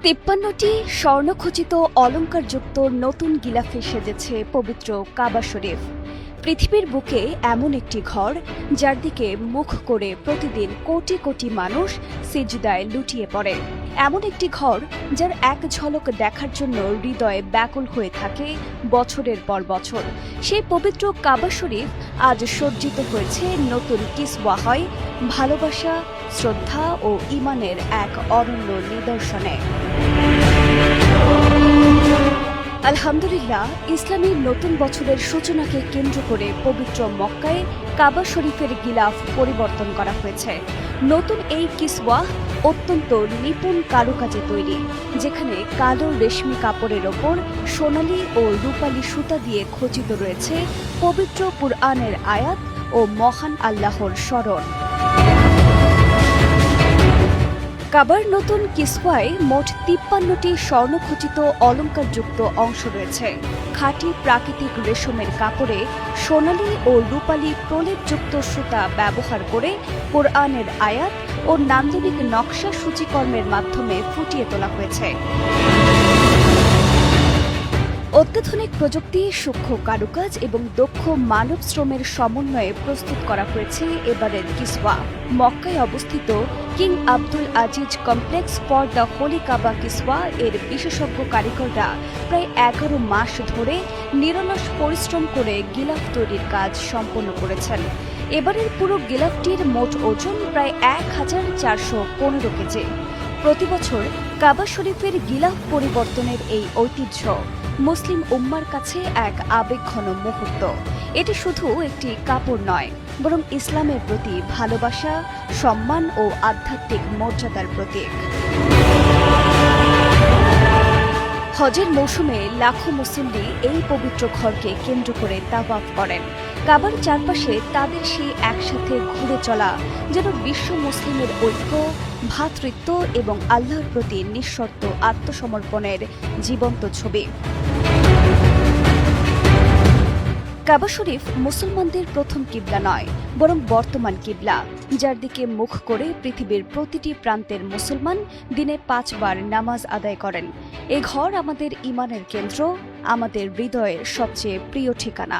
৫৩টি স্বর্ণখচিত অলংকারযুক্ত নতুন গিলাফে সেজেছে পবিত্র কাবা শরীফ। পৃথিবীর বুকে এমন একটি ঘর যার দিকে মুখ করে প্রতিদিন কোটি কোটি মানুষ সিজদায় লুটিয়ে পড়ে। এমন একটি ঘর যার এক ঝলক দেখার জন্য হৃদয়ে ব্যাকুল হয়ে থাকে বছরের পর বছর। সেই পবিত্র কাবা শরীফ আজ সজ্জিত হয়েছে নতুন কিসওয়া হয় ভালোবাসা, শ্রদ্ধা ও ঈমানের এক অনন্য নিদর্শনে। আলহামদুলিল্লাহ, ইসলামী নতুন বছরের সূচনাকে কেন্দ্র করে পবিত্র মক্কায় কাবা শরীফের গিলাফ পরিবর্তন করা হয়েছে। নতুন এই কিসওয়া অত্যন্ত নিপুণ কারুকাজে তৈরি, যেখানে কালো রেশমি কাপড়ের ওপর সোনালী ও রূপালী সুতা দিয়ে খচিত রয়েছে পবিত্র কুরআনের আয়াত ও মহান আল্লাহর স্মরণ। কাবার নতুন কিসওয়ায় মোট ৫৩টি স্বর্ণখচিত অলংকারযুক্ত অংশ রয়েছে। খাঁটি প্রাকৃতিক রেশমের কাপড়ে সোনালী ও রূপালী প্রলেপযুক্ত সুতা ব্যবহার করে কোরআনের আয়াত ও নান্দনিক নকশা সূচিকর্মের মাধ্যমে ফুটিয়ে তোলা হয়েছে। অত্যাধুনিক প্রযুক্তি, সূক্ষ্ম কারুকাজ এবং দক্ষ মানব শ্রমের সমন্বয়ে প্রস্তুত করা হয়েছে এবারের কিসওয়া। মক্কায় অবস্থিত king Abdul Aziz complex for the holy Kaaba কিসওয়া এর বিশেষজ্ঞ কারিগররা প্রায় ১১ মাস ধরে নিরলস পরিশ্রম করে গিলাফ তৈরির কাজ সম্পন্ন করেছেন। এবারের পুরো গিলাফটির মোট ওজন প্রায় ১,৪১৫ কেজি। প্রতিবছর কাবা শরীফের গিলাফ পরিবর্তনের এই ঐতিহ্য মুসলিম উম্মার কাছে এক আবেগঘন মুহূর্ত। এটি শুধু একটি কাপড় নয়, বরং ইসলামের প্রতি ভালোবাসা, সম্মান ও আধ্যাত্মিক মর্যাদার প্রতীক। হজের মৌসুমে লাখো মুসল্লি এই পবিত্র ঘরকে কেন্দ্র করে তাওয়াফ করেন। কাবার চারপাশে তাদের সেই একসাথে ঘুরে চলা যেন বিশ্ব মুসলিমের ঐক্য, ভ্রাতৃত্ব এবং আল্লাহর প্রতি নিঃশর্ত আত্মসমর্পণের জীবন্ত ছবি। কাবা শরীফ মুসলমানদের প্রথম কিবলা নয়, বরং বর্তমান কিবলা, যার দিকে মুখ করে পৃথিবীর প্রতিটি প্রান্তের মুসলমান দিনে ৫ বার নামাজ আদায় করেন। এ ঘর আমাদের ঈমানের কেন্দ্র, আমাদের হৃদয়ের সবচেয়ে প্রিয় ঠিকানা।